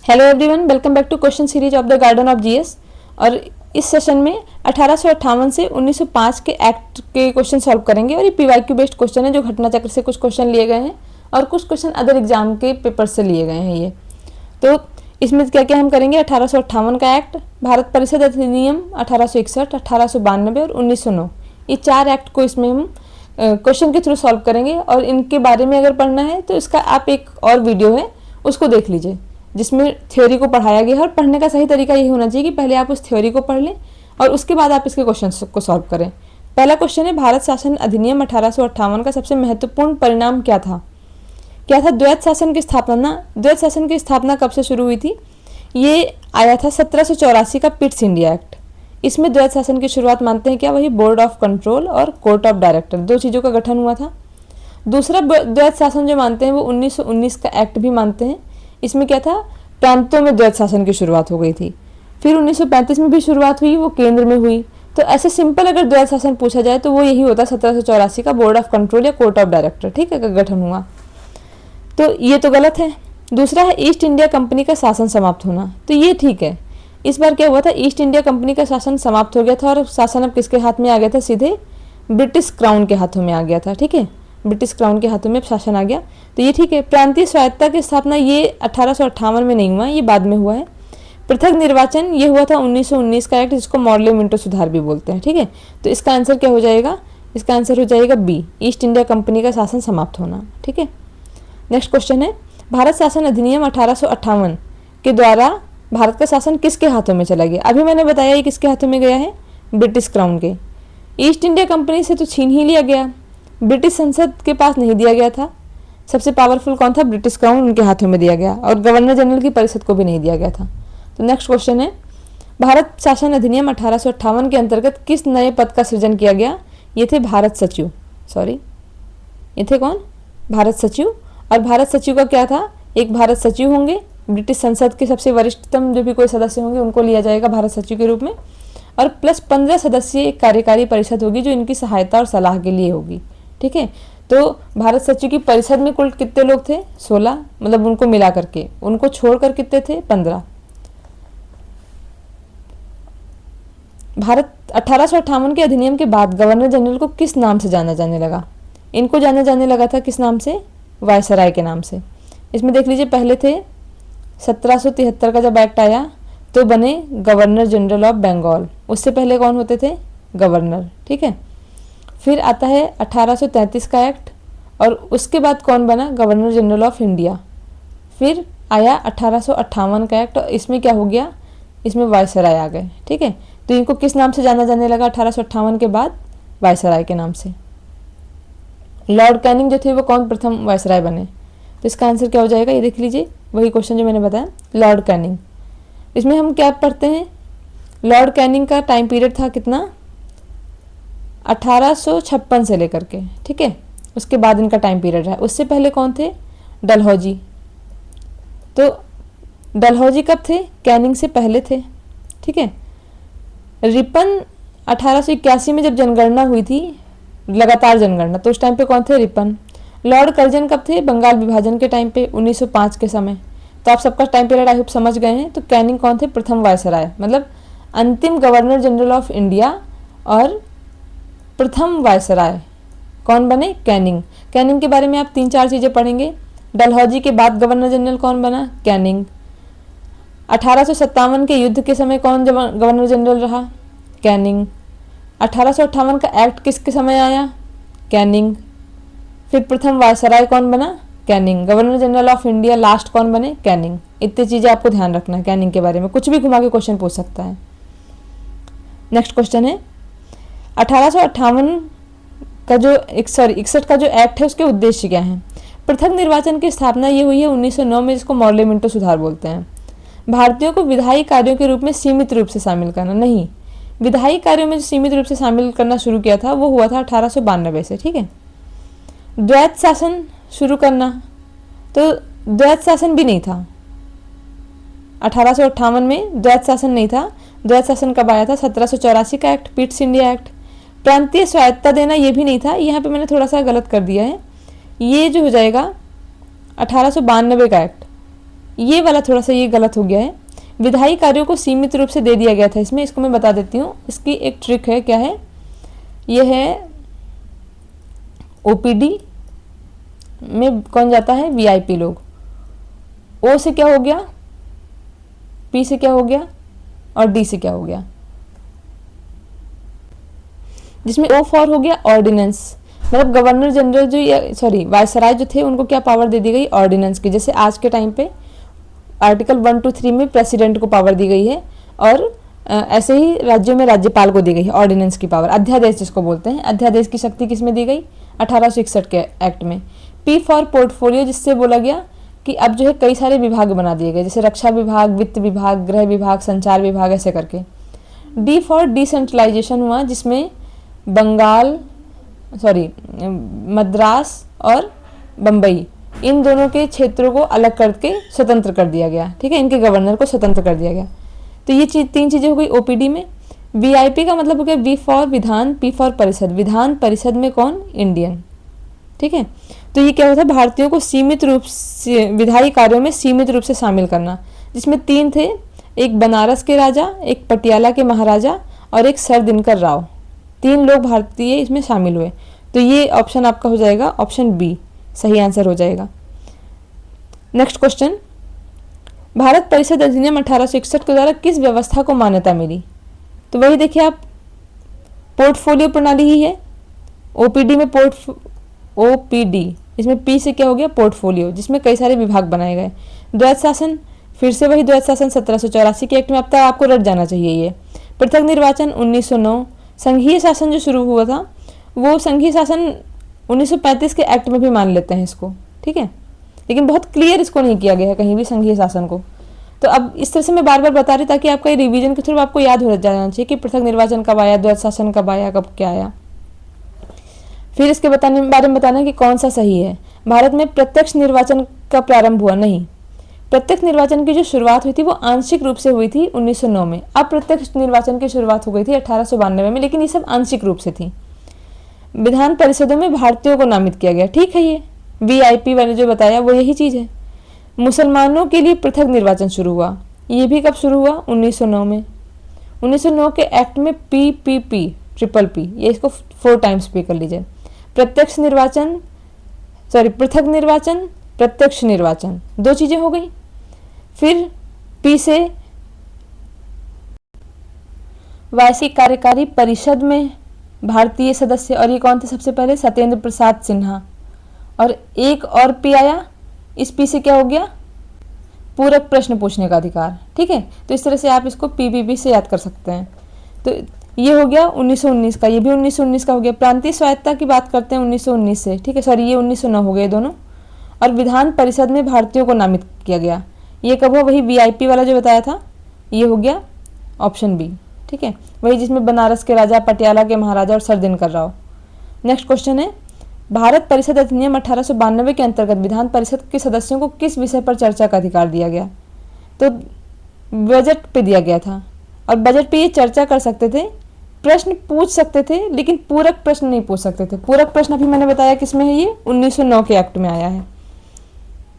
Hello everyone, welcome back to question series of the garden of GS. और इस session में 1858 से 1905 के एक्ट के क्वेश्चन सॉल्व करेंगे। और ये पीवाईक्यू बेस्ड क्वेश्चन है जो घटना चक्र से कुछ क्वेश्चन लिए गए हैं और कुछ क्वेश्चन अदर एग्जाम के पेपर से लिए गए हैं। ये तो इसमें क्या क्या हम करेंगे, 1858 का एक्ट, भारत परिषद अधिनियम 1861, 1892 और 1909, ये 4 एक्ट को इसमें हम क्वेश्चन के थ्रू सॉल्व करेंगे। और इनके बारे में अगर पढ़ना है तो इसका आप एक और वीडियो है उसको देख लीजिए जिसमें थ्योरी को पढ़ाया गया है। और पढ़ने का सही तरीका ये होना चाहिए कि पहले आप उस थ्योरी को पढ़ लें और उसके बाद आप इसके क्वेश्चन को सॉल्व करें। पहला क्वेश्चन है, भारत शासन अधिनियम 1858 का सबसे महत्वपूर्ण परिणाम क्या था? क्या था? द्वैत शासन की स्थापना। द्वैत शासन की स्थापना कब से शुरू हुई थी? ये आया था 1784 का पिट्स इंडिया एक्ट। इसमें द्वैत शासन की शुरुआत मानते हैं क्या? वही बोर्ड ऑफ कंट्रोल और कोर्ट ऑफ डायरेक्टर, 2 चीज़ों का गठन हुआ था। दूसरा द्वैत शासन जो मानते हैं वो 1919 का एक्ट भी मानते हैं। इसमें क्या था? प्रांतों में द्वैत शासन की शुरुआत हो गई थी। फिर 1935 में भी शुरुआत हुई, वो केंद्र में हुई। तो ऐसे सिंपल अगर द्वैत शासन पूछा जाए तो वो यही होता 1784 का बोर्ड ऑफ कंट्रोल या कोर्ट ऑफ डायरेक्टर, ठीक है, का गठन हुआ। तो ये तो गलत है। दूसरा है ईस्ट इंडिया कंपनी का शासन समाप्त होना, तो ये ठीक है। इस बार क्या हुआ था, ईस्ट इंडिया कंपनी का शासन समाप्त हो गया था और शासन अब किसके हाथ में आ गया था? सीधे ब्रिटिश क्राउन के हाथों में आ गया था, ठीक है, ब्रिटिश क्राउन के हाथों में शासन आ गया, तो ये ठीक है। प्रांतीय स्वायत्तता की स्थापना ये 1858 में नहीं हुआ, ये बाद में हुआ है। पृथक निर्वाचन ये हुआ था 1919 का एक्ट, जिसको मॉर्ले मिंटो सुधार भी बोलते हैं, ठीक है। तो इसका आंसर क्या हो जाएगा? इसका आंसर हो जाएगा बी, ईस्ट इंडिया कंपनी का शासन समाप्त होना, ठीक है। नेक्स्ट क्वेश्चन है, भारत शासन अधिनियम 1858 के द्वारा भारत का शासन किसके हाथों में चला गया? अभी मैंने बताया ये किसके हाथों में गया है? ब्रिटिश क्राउन के। ईस्ट इंडिया कंपनी से तो छीन ही लिया गया, ब्रिटिश संसद के पास नहीं दिया गया था। सबसे पावरफुल कौन था? ब्रिटिश क्राउन, उनके हाथों में दिया गया। और गवर्नर जनरल की परिषद को भी नहीं दिया गया था। तो नेक्स्ट क्वेश्चन है, भारत शासन अधिनियम 1858 के अंतर्गत किस नए पद का सृजन किया गया? ये थे भारत सचिव, ये थे कौन? भारत सचिव। और भारत सचिव का क्या था? एक भारत सचिव होंगे, ब्रिटिश संसद के सबसे वरिष्ठतम जो भी कोई सदस्य होंगे उनको लिया जाएगा भारत सचिव के रूप में। और प्लस 15 सदस्यीय एक कार्यकारी परिषद होगी जो इनकी सहायता और सलाह के लिए होगी, ठीक है। तो भारत सचिव की परिषद में कुल कितने लोग थे? 16, मतलब उनको मिला करके, उनको छोड़कर कितने थे? 15। भारत 1858 के अधिनियम के बाद गवर्नर जनरल को किस नाम से जाना जाने लगा? इनको जाना जाने लगा था किस नाम से? वायसराय के नाम से। इसमें देख लीजिए, पहले थे 1773 का जब एक्ट आया तो बने गवर्नर जनरल ऑफ बंगाल। उससे पहले कौन होते थे? गवर्नर, ठीक है। फिर आता है 1833 का एक्ट और उसके बाद कौन बना? Governor general of India. फिर आया 1858 का एक्ट और इसमें क्या हो गया? इसमें वायसराय आ गए, ठीक है। तो इनको किस नाम से जाना जाने लगा 1858 के बाद? वायसराय के नाम से। लॉर्ड कैनिंग जो थे वो कौन प्रथम वायसराय बने? तो इसका आंसर क्या हो जाएगा? ये देख लीजिए, वही क्वेश्चन जो मैंने बताया, लॉर्ड कैनिंग। इसमें हम क्या पढ़ते हैं? लॉर्ड कैनिंग का टाइम पीरियड था कितना? 1856 से लेकर के, ठीक है, उसके बाद इनका टाइम पीरियड है। उससे पहले कौन थे? डलहौजी। तो डलहौजी कब थे? कैनिंग से पहले थे, ठीक है। रिपन 1881 में जब जनगणना हुई थी, लगातार जनगणना, तो उस टाइम पे कौन थे? रिपन। लॉर्ड कर्जन कब थे? बंगाल विभाजन के टाइम पे 1905 के समय। तो आप सबका टाइम पीरियड आई होप समझ गए हैं। तो कैनिंग कौन थे? प्रथम वायसराय, मतलब अंतिम गवर्नर जनरल ऑफ इंडिया और प्रथम वायसराय कौन बने? कैनिंग। कैनिंग के बारे में आप 3-4 चीज़ें पढ़ेंगे। डलहौजी के बाद गवर्नर जनरल कौन बना? कैनिंग। 1857 के युद्ध के समय कौन गवर्नर जनरल रहा? कैनिंग। 1858 का एक्ट किसके समय आया? कैनिंग। फिर प्रथम वायसराय कौन बना? Canning. Governor general of India last कौन बने? कैनिंग। इतनी चीज़ें आपको ध्यान रखना है कैनिंग के बारे में, कुछ भी घुमा के क्वेश्चन पूछ सकता है। नेक्स्ट क्वेश्चन है, 1858 का जो 61 का जो एक्ट है उसके उद्देश्य क्या है? पृथक निर्वाचन की स्थापना ये हुई है 1909 में, जिसको मॉर्ले मिंटो सुधार बोलते हैं। भारतीयों को विधायी कार्यों के रूप में सीमित रूप से शामिल करना, नहीं, विधायी कार्यों में जो सीमित रूप से शामिल करना शुरू किया था वो हुआ था 1892 से, ठीक है। द्वैत शासन शुरू करना, तो द्वैत शासन भी नहीं था 1858 में, द्वैत शासन नहीं था। द्वैत शासन कब आया था? 1784 का एक्ट, पिट्स इंडिया एक्ट। प्रांतीय स्वायत्तता देना ये भी नहीं था, यहाँ पे मैंने थोड़ा सा गलत कर दिया है, ये जो हो जाएगा 1892 का एक्ट, ये वाला थोड़ा सा ये गलत हो गया है। विधायी कार्यों को सीमित रूप से दे दिया गया था इसमें, इसको मैं बता देती हूँ। इसकी एक ट्रिक है, क्या है, ये है ओपीडी में कौन जाता है, वीआईपी लोग। ओ से क्या हो गया, पी से क्या हो गया और डी से क्या हो गया, जिसमें ओ फॉर हो गया ऑर्डिनेंस, मतलब गवर्नर जनरल जो वायसराय जो थे उनको क्या पावर दे दी गई, ऑर्डिनेंस की। जैसे आज के टाइम पे आर्टिकल 1 to 3 में प्रेसिडेंट को पावर दी गई है, और ऐसे ही राज्यों में राज्यपाल को दी गई है ऑर्डिनेंस की पावर। अध्यादेश जिसको बोलते हैं, अध्यादेश की शक्ति किस में दी गई, 1861 के एक्ट में। पी फॉर पोर्टफोलियो, जिससे बोला गया कि अब जो है कई सारे विभाग बना दिए गए, जैसे रक्षा विभाग, वित्त विभाग, गृह विभाग, संचार विभाग, ऐसे करके। डी फॉर डिसेंट्रलाइजेशन हुआ, जिसमें मद्रास और बम्बई, इन दोनों के क्षेत्रों को अलग करके स्वतंत्र कर दिया गया, ठीक है, इनके गवर्नर को स्वतंत्र कर दिया गया। तो ये तीन चीजें हो गई ओपीडी में। वीआईपी का मतलब हो गया वी फॉर विधान, पी फॉर परिषद। विधान परिषद में कौन, इंडियन, ठीक है। तो ये क्या होता है, भारतीयों को सीमित रूप से विधायी कार्यों में सीमित रूप से शामिल करना, जिसमें 3 थे, एक बनारस के राजा, एक पटियाला के महाराजा और एक सर दिनकर राव। 3 लोग भारतीय इसमें शामिल हुए। तो ये ऑप्शन आपका हो जाएगा ऑप्शन बी, सही आंसर हो जाएगा। नेक्स्ट क्वेश्चन, भारत परिषद अधिनियम 1861 के द्वारा किस व्यवस्था को मान्यता मिली। तो वही देखिए आप, पोर्टफोलियो प्रणाली ही है। ओपीडी में ओपीडी, इसमें पी से क्या हो गया, पोर्टफोलियो, जिसमें कई सारे विभाग बनाए गए। द्वैत शासन, फिर से वही द्वैत शासन 1784 के एक्ट में। अब तक आपको रट जाना चाहिए ये। पृथक निर्वाचन 1909। संघीय शासन जो शुरू हुआ था, वो संघीय शासन 1935 के एक्ट में भी मान लेते हैं इसको, ठीक है, लेकिन बहुत क्लियर इसको नहीं किया गया है कहीं भी संघीय शासन को। तो अब इस तरह से मैं बार बार बता रही ताकि आपका ये रिवीजन के थ्रू आपको याद हो जाना चाहिए कि पृथक निर्वाचन कब आया, द्वैत शासन कब आया, कब क्या आया। फिर इसके बारे में बताना कि कौन सा सही है। भारत में प्रत्यक्ष निर्वाचन का प्रारंभ हुआ, नहीं, प्रत्यक्ष निर्वाचन की जो शुरुआत हुई थी वो आंशिक रूप से हुई थी 1909 में। अब प्रत्यक्ष निर्वाचन की शुरुआत हो गई थी 1892 में, लेकिन ये सब आंशिक रूप से थी। विधान परिषदों में भारतीयों को नामित किया गया, ठीक है, ये वीआईपी वाले जो बताया वो यही चीज़ है। मुसलमानों के लिए पृथक निर्वाचन शुरू हुआ, ये भी कब शुरू हुआ, 1909 में। 1909 के एक्ट में पीपीपी, ट्रिपल पी, ये इसको 4 टाइम्स पी कर लीजिए। प्रत्यक्ष निर्वाचन, पृथक निर्वाचन, प्रत्यक्ष निर्वाचन, 2 चीजें हो गई। फिर पी से वार्षिक कार्यकारी परिषद में भारतीय सदस्य, और ये कौन थे सबसे पहले, सत्येंद्र प्रसाद सिन्हा। और एक और पी आया, इस पी से क्या हो गया, पूरक प्रश्न पूछने का अधिकार, ठीक है। तो इस तरह से आप इसको पीपीपी से याद कर सकते हैं। तो ये हो गया 1919 का, ये भी 1919 का हो गया। प्रांतीय स्वायत्तता की बात करते हैं 1919 से, ठीक है, ये 1909 हो गए दोनों। और विधान परिषद में भारतीयों को नामित किया गया, ये कब हुआ, वही वीआईपी वाला जो बताया था, ये हो गया ऑप्शन बी, ठीक है, वही जिसमें बनारस के राजा, पटियाला के महाराजा और sir Dinkar Rao. Next question है, भारत परिषद अधिनियम 1892 के अंतर्गत विधान परिषद के सदस्यों को किस विषय पर चर्चा का अधिकार दिया गया। तो बजट पे दिया गया था, और बजट पे ये चर्चा कर सकते थे, प्रश्न पूछ सकते थे, लेकिन पूरक प्रश्न नहीं पूछ सकते थे। पूरक प्रश्न अभी मैंने बताया किसमें है, ये 1909 के एक्ट में आया है।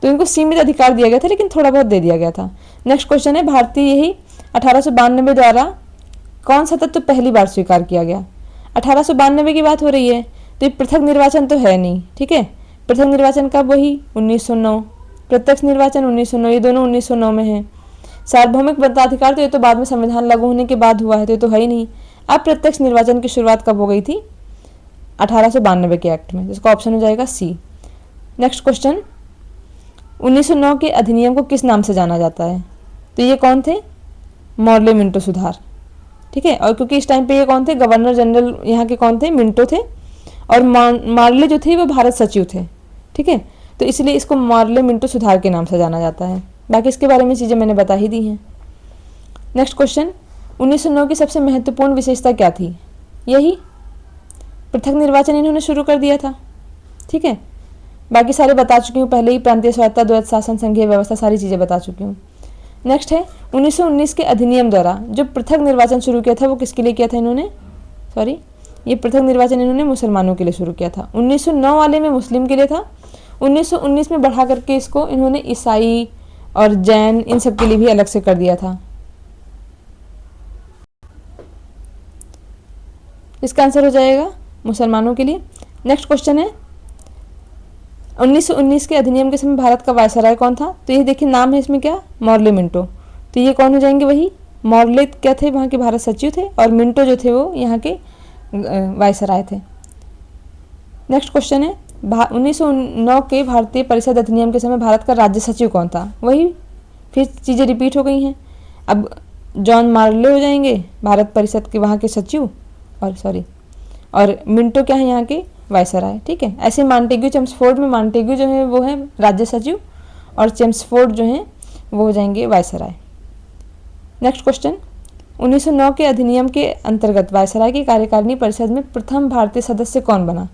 तो इनको सीमित अधिकार दिया गया था, लेकिन थोड़ा बहुत दे दिया गया था। नेक्स्ट क्वेश्चन है, भारतीय यही 1892 द्वारा कौन सा तत्व पहली बार स्वीकार किया गया। 1892 की बात हो रही है, तो ये पृथक निर्वाचन तो है नहीं, ठीक है। पृथक निर्वाचन कब, वही 1909। प्रत्यक्ष निर्वाचन 1909, ये दोनों 1909 में है। सार्वभौमिक मताधिकार तो ये तो बाद में संविधान लागू होने के बाद हुआ है, तो ये तो है ही नहीं। अब प्रत्यक्ष निर्वाचन की शुरुआत कब हो गई थी, 1892 के एक्ट में, जिसका ऑप्शन हो जाएगा सी। नेक्स्ट क्वेश्चन, 1909 के अधिनियम को किस नाम से जाना जाता है। तो ये कौन थे, मॉर्ले मिंटो सुधार, ठीक है। और क्योंकि इस टाइम पे ये कौन थे, गवर्नर जनरल यहाँ के कौन थे, मिंटो थे, और मार्ले जो थे वो भारत सचिव थे, ठीक है। तो इसलिए इसको मॉर्ले मिंटो सुधार के नाम से जाना जाता है। बाकी इसके बारे में चीज़ें मैंने बता ही दी हैं। नेक्स्ट क्वेश्चन, 1909 की सबसे महत्वपूर्ण विशेषता क्या थी। यही पृथक निर्वाचन इन्होंने शुरू कर दिया था, ठीक है। बाकी सारे बता चुकी हूँ पहले ही, प्रांतीय स्वायत्तता, द्वैत शासन, संघीय व्यवस्था, सारी चीज़ें बता चुकी हूँ। नेक्स्ट है, 1919 के अधिनियम द्वारा जो पृथक निर्वाचन शुरू किया था वो किसके लिए किया था इन्होंने, ये पृथक निर्वाचन इन्होंने मुसलमानों के लिए शुरू किया था। 1909 वाले में मुस्लिम के लिए था, 1919 में बढ़ा करके इसको इन्होंने ईसाई और जैन, इन सब के लिए भी अलग से कर दिया था। इसका आंसर हो जाएगा मुसलमानों के लिए। नेक्स्ट क्वेश्चन है 1919 के अधिनियम के समय भारत का वायसराय कौन था? तो ये देखिए नाम है इसमें क्या, मॉर्ले मिंटो। तो ये कौन हो जाएंगे? वही मॉर्ले क्या थे, वहाँ के भारत सचिव थे, और मिंटो जो थे वो यहाँ के वायसराय थे। नेक्स्ट क्वेश्चन है 1909 के भारतीय परिषद अधिनियम के समय भारत का राज्य सचिव कौन था? वही फिर चीज़ें रिपीट हो गई हैं। अब जॉन मार्ले हो जाएंगे भारत परिषद के वहाँ के सचिव, और मिंटो क्या है यहाँ के वायसराय। ठीक है, ऐसे मॉन्टेग्यू चेम्सफोर्ड में मॉन्टेग्यू जो है वो है राज्य सचिव, और चेम्सफोर्ड जो है वो हो जाएंगे वायसराय। नेक्स्ट क्वेश्चन 1909 के अधिनियम के अंतर्गत वायसराय की कार्यकारिणी परिषद में प्रथम भारतीय सदस्य कौन बना?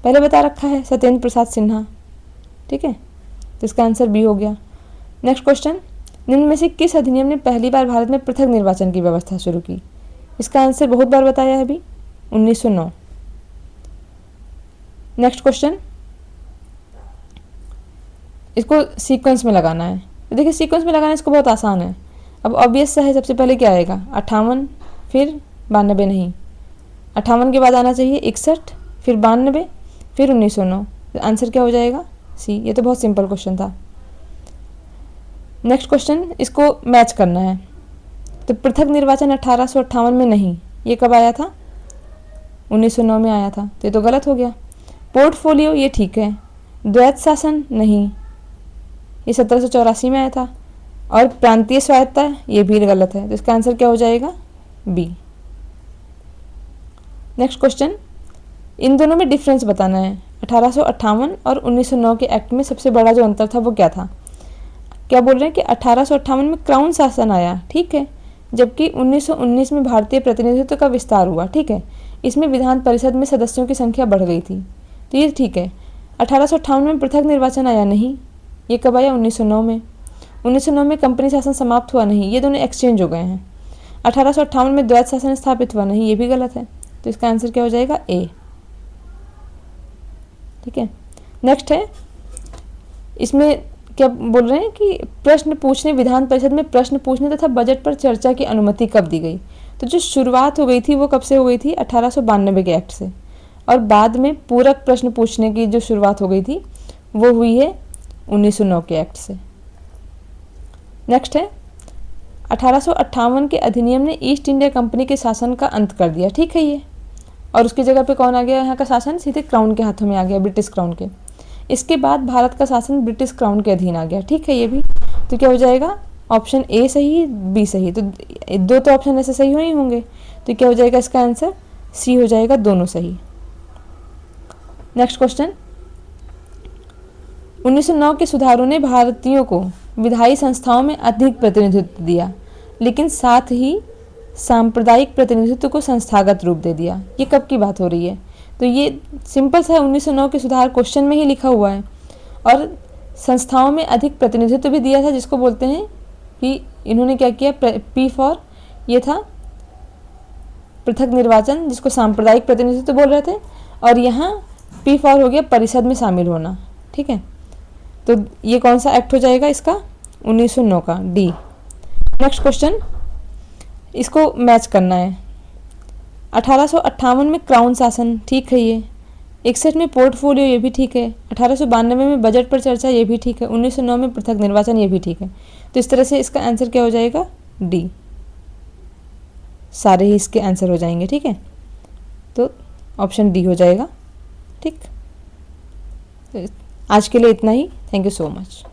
पहले बता रखा है, सत्येंद्र प्रसाद सिन्हा। ठीक है, तो इसका आंसर बी हो गया। नेक्स्ट क्वेश्चन निम्न में से किस अधिनियम ने पहली बार भारत में पृथक निर्वाचन की व्यवस्था शुरू की? इसका आंसर बहुत बार बताया है अभी, 1909। नेक्स्ट क्वेश्चन, इसको सीक्वेंस में लगाना है। तो देखिए सीक्वेंस में लगाना इसको बहुत आसान है। अब ऑब्वियस सा है, सबसे पहले क्या आएगा 58, फिर 92 नहीं, 58 के बाद आना चाहिए 61, फिर 92, फिर 1909। तो आंसर क्या हो जाएगा? सी। ये तो बहुत सिंपल क्वेश्चन था। नेक्स्ट क्वेश्चन, इसको मैच करना है। तो पृथक निर्वाचन 1858 में नहीं, ये कब आया था? 1909 में आया था, तो ये तो गलत हो गया। पोर्टफोलियो ये ठीक है, द्वैत शासन नहीं, ये 1784 में आया था, और प्रांतीय स्वायत्ता ये भी गलत है। तो इसका आंसर क्या हो जाएगा? बी। नेक्स्ट क्वेश्चन, इन दोनों में डिफरेंस बताना है। 1858 और 1909 के एक्ट में सबसे बड़ा जो अंतर था वो क्या था? क्या बोल रहे हैं कि 1858 में क्राउन शासन आया, ठीक है, जबकि 1919 में भारतीय प्रतिनिधित्व का विस्तार हुआ। ठीक है, इसमें विधान परिषद में सदस्यों की संख्या बढ़ गई थी, तो ये ठीक है। 1858 में पृथक निर्वाचन आया नहीं, ये कब आया? 1909 में। 1909 में कंपनी शासन समाप्त हुआ नहीं, ये दोनों एक्सचेंज हो गए हैं। 1858 में द्वैत शासन स्थापित हुआ नहीं, ये भी गलत है। तो इसका आंसर क्या हो जाएगा? ए। ठीक है, नेक्स्ट है, इसमें क्या बोल रहे हैं कि प्रश्न पूछने, विधान परिषद में प्रश्न पूछने तथा बजट पर चर्चा की अनुमति कब दी गई? तो जो शुरुआत हो गई थी वो कब से हो गई थी? 1892 के एक्ट से, और बाद में पूरक प्रश्न पूछने की जो शुरुआत हो गई थी वो हुई है 1909 के एक्ट से। नेक्स्ट है 1858 के अधिनियम ने ईस्ट इंडिया कंपनी के शासन का अंत कर दिया। ठीक है ये, और उसकी जगह पे कौन आ गया? यहाँ का शासन सीधे क्राउन के हाथों में आ गया, ब्रिटिश क्राउन के। इसके बाद भारत का शासन ब्रिटिश क्राउन के अधीन आ गया। ठीक है ये भी, तो क्या हो जाएगा? ऑप्शन ए सही, बी सही, तो दो तो ऑप्शन ऐसे सही ही होंगे, तो क्या हो जाएगा इसका आंसर? सी हो जाएगा, दोनों सही। नेक्स्ट क्वेश्चन, 1909 के सुधारों ने भारतीयों को विधायी संस्थाओं में अधिक प्रतिनिधित्व दिया, लेकिन साथ ही सांप्रदायिक प्रतिनिधित्व को संस्थागत रूप दे दिया। ये कब की बात हो रही है? तो ये सिंपल सा 1909 के सुधार क्वेश्चन में ही लिखा हुआ है, और संस्थाओं में अधिक प्रतिनिधित्व भी दिया था, जिसको बोलते हैं कि इन्होंने क्या किया, पी फॉर ये था पृथक निर्वाचन, जिसको सांप्रदायिक प्रतिनिधित्व बोल रहे थे, और यहाँ पी फॉर हो गया परिषद में शामिल होना। ठीक है, तो ये कौन सा एक्ट हो जाएगा इसका? 1909 का, डी। नेक्स्ट क्वेश्चन, इसको मैच करना है। 1858 में क्राउन शासन, ठीक है ये। 61 में पोर्टफोलियो, ये भी ठीक है। 1892 में बजट पर चर्चा, ये भी ठीक है। 1909 में पृथक निर्वाचन, ये भी ठीक है। तो इस तरह से इसका आंसर क्या हो जाएगा? डी। सारे ही इसके आंसर हो जाएंगे। ठीक है, तो ऑप्शन डी हो जाएगा। ठीक, तो आज के लिए इतना ही। Thank you so much.